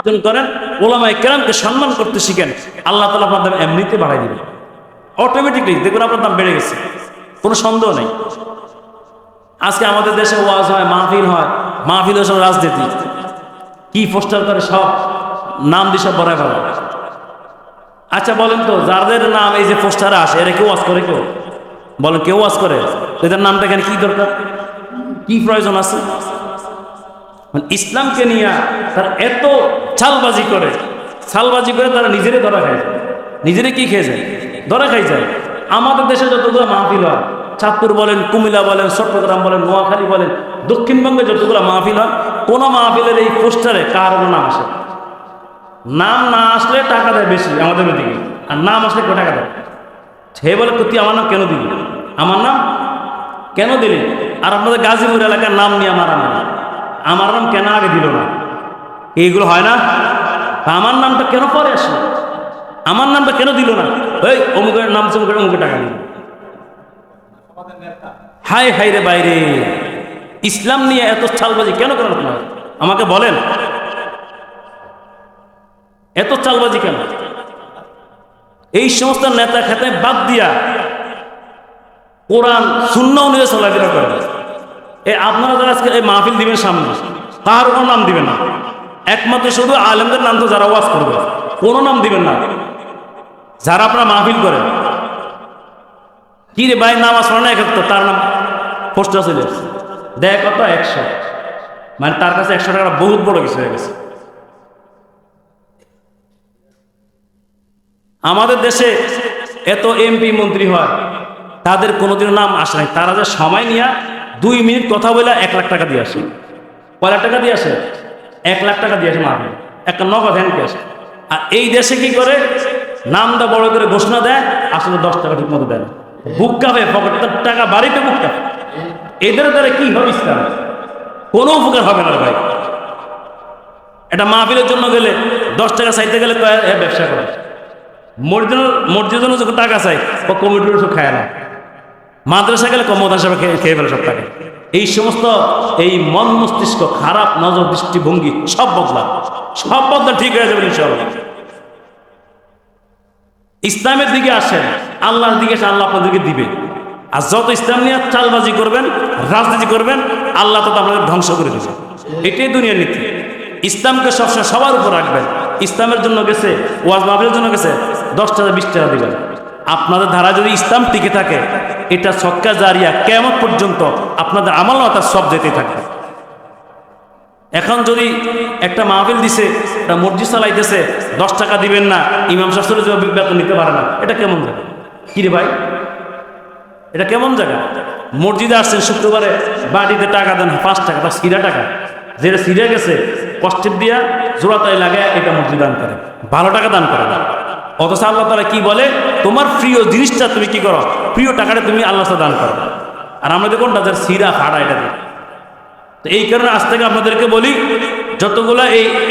অর্জন করেন, ওলামায়ে কেরামকে সম্মান করতে শিখেন, আল্লাহ তাআলা আপনার দাম এমনিতে বাড়াই দিবেন। অটোমেটিকলি দেখুন আপনার দাম বেড়ে গেছে, কোনো সন্দেহ নেই। আজকে আমাদের দেশে ওয়াজ হয়, মাহফিল হয়, মাহফিলের সব রাজনীতি, কি পোস্টার করে সব নাম দিয়ে সব বড়ায় ফেলা। আচ্ছা বলেন তো, যাদের নাম এই যে পোস্টারে আসে এরা কেউ ওয়াজ করে? কেউ বলেন, কেউ ওয়াজ করে? এদের নামটা এখানে কি দরকার, কি প্রয়োজন আছে? ইসলামকে নিয়ে তারা এত চালবাজি করে তারা নিজেরে ধরা খায়, নিজেরে কি খেয়ে যায়, ধরা খাই যায়। আমাদের দেশে যতগুলো মাহফিল হয়, চাঁদপুর বলেন, কুমিল্লা বলেন, চট্টগ্রাম বলেন, নোয়াখালী বলেন, দক্ষিণবঙ্গে যতগুলো মাহফিল হয়, কোনো মাহফিলের এই পোস্টারে কারো নাম আসে? নাম না আসলে টাকা দেয় বেশি আমাদের ওদিকে, আর নাম আসলে কত টাকা দেয়। সে বলে তুই আমার নাম কেন দিলি, আমার নাম কেন দিলি? আর আপনাদের গাজীপুর এলাকার নাম নিয়ে আমার নাম কেন আগে দিল না? এইগুলো হয় না? আমার নামটা কেন পরে আসলো, আমার নামটা কেন দিল না? ওই অমুকের নাম চমুকের অমুকে টাকা দিল। হাই হাই রে বাইরে, ইসলাম নিয়ে এত চালবাজি কেন করেন আপনারা? আমাকে বলেন, এত চালবাজি কেন? এই সমস্ত নেতা খেতে বাদ দিয়া কোরআন সুন্নাহ অনুযায়ী চলাফেরা করেন। আপনারা যারা আজকে এই মাহফিল দিবেন সামনে, কার কোনো নাম দিবেন না, একমাত্র শুধু আলেমদের নাম, তো যারা ওয়াজ করবে কোনো নাম দিবেন না। যারা আপনারা মাহফিল করেন, কি রে ভাই নাম আসলো না, এক তার নাম পোস্টার চলে দেয় কত 100, মানে তার কাছে 100 টাকা বহুত বড় কিছু হয়ে গেছে। আমাদের দেশে এত এমপি মন্ত্রী হয়, তাদের কোনোদিনও নাম আসে নাই। তারা যে সময় নিয়ে 2 মিনিট কথা বলে 1 লাখ টাকা দিয়ে আসে। কয় লাখ টাকা দিয়ে আসে? 1 লাখ টাকা দিয়ে আসে মাহফিল, একটা নগদ হ্যান্ড ক্যাশ। আর এই দেশে কি করে, নামটা বড় করে ঘোষণা দেয়, আসলে 10 টাকা ঠিক মতো দেয় না, বুক কাঁপে, পকেটের টাকা বাড়িতে বুক কাঁপে। এদের দ্বারা কি হবে ইসলাম? কোনো উপকার হবে না ভাই। এটা মাহফিলের জন্য গেলে 10 টাকা চাইতে গেলে ব্যবসা করে, মসজিদের জন্য যখন টাকা চাই ও কমিটির সব খায় না, মাদ্রাসা গেলে কমদান সাহেব খেয়ে ফেলে সব টাকা। এই সমস্ত এই মন মস্তিষ্ক খারাপ নজর দৃষ্টিভঙ্গি সব বদলা ঠিক হয়ে যাবে ইনশাআল্লাহ। ইসলামের দিকে আসেন, আল্লাহর দিকে আসেন, আল্লাহ আপনাদেরকে দিবে। আর যত ইসলাম নিয়ে চালবাজি করবেন, রাজনীতি করবেন, আল্লাহ তো আপনাদের ধ্বংস করে দেবে। এটাই দুনিয়ার নীতি। ইসলামকে সবসময় সবার উপর রাখবেন। ইসলামের জন্য গেছে, ওয়াজ মাহফিলের জন্য গেছে, 10 টাকা 20 টাকা দিবেন। আপনাদের ধারা যদি ইসলাম টিকে থাকে, এটা সদকা জারিয়া কিয়ামত পর্যন্ত আপনাদের আমল না তার সব যেতে থাকবে। এখন যদি একটা মাহফিল দিছে, একটা মসজিদ চালাইতেছে, 10 টাকা দিবেন না, ইমাম সাহেব বেতন নিতে পারে না, এটা কেমন জায়গা? কি রে ভাই, এটা কেমন জায়গা? মসজিদে আসছেন শুক্রবারে, বাড়িতে টাকা দেন 5 টাকা, তার সিরা টাকা, যেটা সিরে গেছে কষ্টের দিয়া জোড়াতাই লাগে, এটা মসজিদ দান করে, ভালো টাকা দান করে না। অথচ আল্লাহ তাআলা কি বলে, তোমার প্রিয় জিনিসটা তুমি কি করো, প্রিয় টাকাটা তুমি আল্লাহ দান করো। আর আমাদের কোনটা, যার সিরা ফাড়া, এটা দিই। তো এই কারণে আজ থেকে আপনাদেরকে বলি, যতগুলো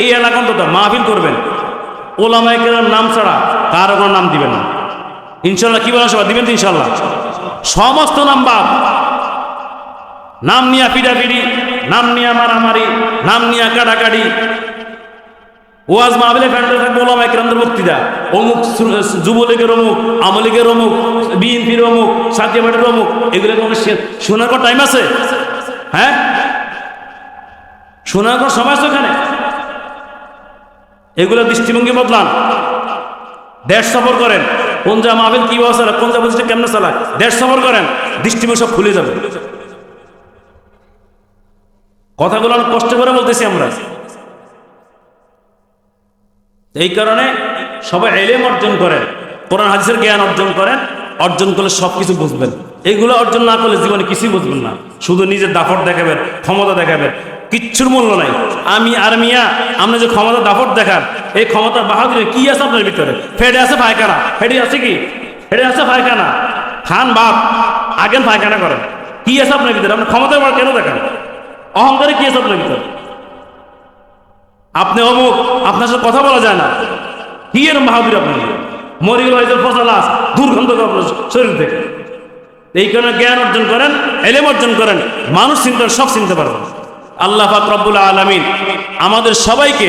এই এলাকা অন্তত মাহফিল করবেন, ওলামায়ে কেরামের নাম ছাড়া কারো কোনো নাম দিবেন না ইনশাল্লাহ। কি বলেন সবাই, দিবেন তো ইনশাল্লাহ? সমস্ত নাম বাদ, নাম নিয়ে পিড়াপিড়ি, নাম নিয়ে মারামারি, নাম নিয়ে কাটাকাটি। ওয়াজ মাহফিলে ফ্যান্ডে থাকবে ওলামায়ে কেরামদের বক্তৃতা, অমুক যুবলীগের অমুক, আওয়ামী লীগের অমুক, বিএনপির অমুক, সাথিয়া পার্টির অমুক, এগুলো কোনো শোনার কোনো টাইম আছে? হ্যাঁ, শোনার কোনো সময় আছে ওখানে? এগুলো দৃষ্টিভঙ্গি বদলান। দেশ সফর করেন, কোন যা মাহফিল কি অবস্থা, কোন যা বলছে কেমনে চালায়, দেশ সফর করেন, দৃষ্টিভঙ্গি সব খুলে যাবে। কথাগুলো অনেক কষ্ট করে বলতেছি আমরা। এই কারণে সবাই ইলম অর্জন করেন, কোরআন হাদিসের জ্ঞান অর্জন করেন। অর্জন করলে সব কিছু বুঝবেন। এইগুলো অর্জন না করলে জীবনে কিছুই বুঝবেন না। শুধু নিজের দাপট দেখাবেন, ক্ষমতা দেখাবেন, কিচ্ছুর মূল্য নাই। আমি আর মিয়া, আপনি যে ক্ষমতা দাপট দেখান, এই ক্ষমতা বাহাদুরি কি আছে আপনার ভিতরে? ফেডে আছে পায়খানা, ফেডে আছে কি? ফেডে আছে পায়খানা, খান বাপ, আগেন পায়খানা করেন। কি আছে আপনার ভিতরে? আপনি ক্ষমতার বার কেন দেখান? অহংকারে কি আছে আপনার ভিতরে? আপনি অমুক, আপনার সাথে কথা বলা যায় না, কি এর বাহাদুরি আপনার? মরিল হয়েছে ফসলাস, দুর্গন্ধ আপনার শরীর থেকে। এই কারণে জ্ঞান অর্জন করেন, ইলম অর্জন করেন, মানুষ চিন্তা সব চিনতে পারবেন। আল্লাহ পাক রব্বুল আলামিন আমাদের সবাইকে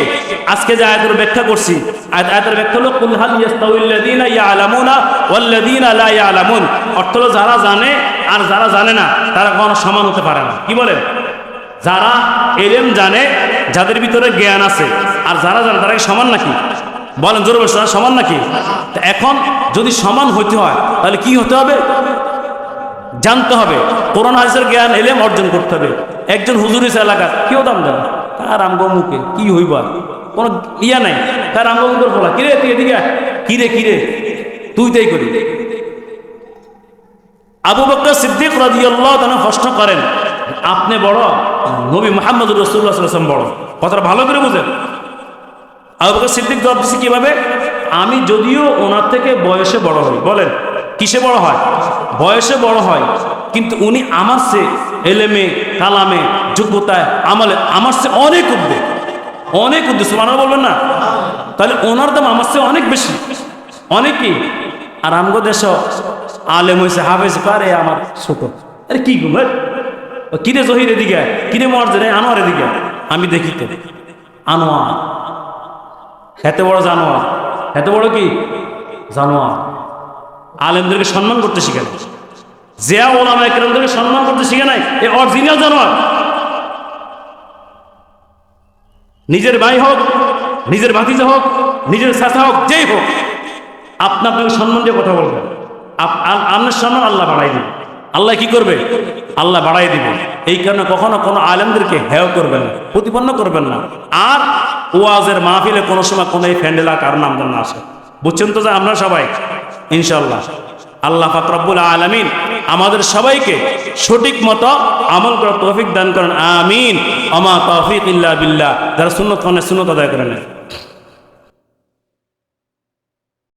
আজকে যে আয়াতের ব্যাখ্যা করছি, আয়াতের ব্যাখ্যা হলো কুল হাল ইয়াস্তাউিল্লাযীনা ইয়ালামুনা ওয়াল্লাযীনা লা ইয়ালামুন, অর্থ হলো যারা জানে আর যারা জানে না তারা কখনো সমান হতে পারে না। কি বলেন? যারা ইলম জানে, যাদের ভিতরে জ্ঞান আছে, আর যারা জানে তারা কি সমান নাকি? বলেন জোরে বলুন, তারা সমান নাকি? তো এখন যদি সমান হইতে হয় তাহলে কি হতে হবে? জানতে হবে, কোরআন হাদিসের জ্ঞান ইলম অর্জন করতে হবে। একজন হুজুর এসে এলাকার কেউ দাম দেয় তার আমগো মুখে কি হইব, কোনো ইয়া নাই, তার আমগো মুখের বলা কিরে তুই এদিকে কিরে কিরে তুই তাই করি। আবু বকর সিদ্দিক রাদিয়াল্লাহু তাআলা প্রশ্ন করেন, আপনি বড়, নবী মুহাম্মদ রাসূলুল্লাহ সাল্লাল্লাহু আলাইহি ওয়াসাল্লাম বড়, কথাটা ভালো করে বুঝেন। আবু বকর সিদ্দিক জবাব দিচ্ছে কিভাবে? আমি যদিও ওনার থেকে বয়সে বড় হই। বলেন কিসে বড় হয়? বয়সে বড় হয়, কিন্তু উনি আমার চেয়ে এলেমে কালামে যোগ্যতায় আমলে আমার চেয়ে অনেক উদ্যোগ, অনেক উদ্যোগ। সুবহানাল্লাহ বলবেন না? তাহলে ওনার দাম আমার চেয়ে অনেক বেশি, অনেকই। আর আমগো দেশ আলেম হয়েছে, হাফেজ পারে, আমার ছোট। আরে কি ঘুমের কিরে জহির এদিকে, কিরে মর্যাদ আনোয়ার এদিকে। আমি দেখি তো আনোয়ার এত বড় জানোয়ার, এত বড় কি জানোয়ার। আলেমদেরকে সম্মান করতে শিখে নাই, জিয়া ওলামায়ে কেরামদেরকে সম্মান করতে শিখে নাই, এই অরিজিনাল জানোয়ার। নিজের ভাই হোক, নিজের ভাতিজা হোক, নিজের চাচা হোক, যেই হোক, আপনাকে সম্মান দিয়ে কথা বলবেন। আপনার সম্মান আল্লাহ বাড়াই দিবে। আল্লাহ কি করবে? আল্লাহ বাড়াই দিবে। এই কারণে কখনো কোনো আলেমদেরকে হেয় করবেন না, প্রতিপন্ন করবেন না। আর ওয়াজের মাহফিলে কোনো সময় কোনো এই ফ্যান্ডেলা কারণ নামদান না আসে। বুঝছেন তো যে আমরা সবাই ইনশাআল্লাহ আল্লাহ পাক রব্বুল আলামিন আমাদের সবাইকে সঠিক মতো আমল করার তৌফিক দান করেন। আমিন। আমা তৌফিক ইল্লা বিল্লাহ। যারা সুন্নত মানে সুন্নত আদায় করেন।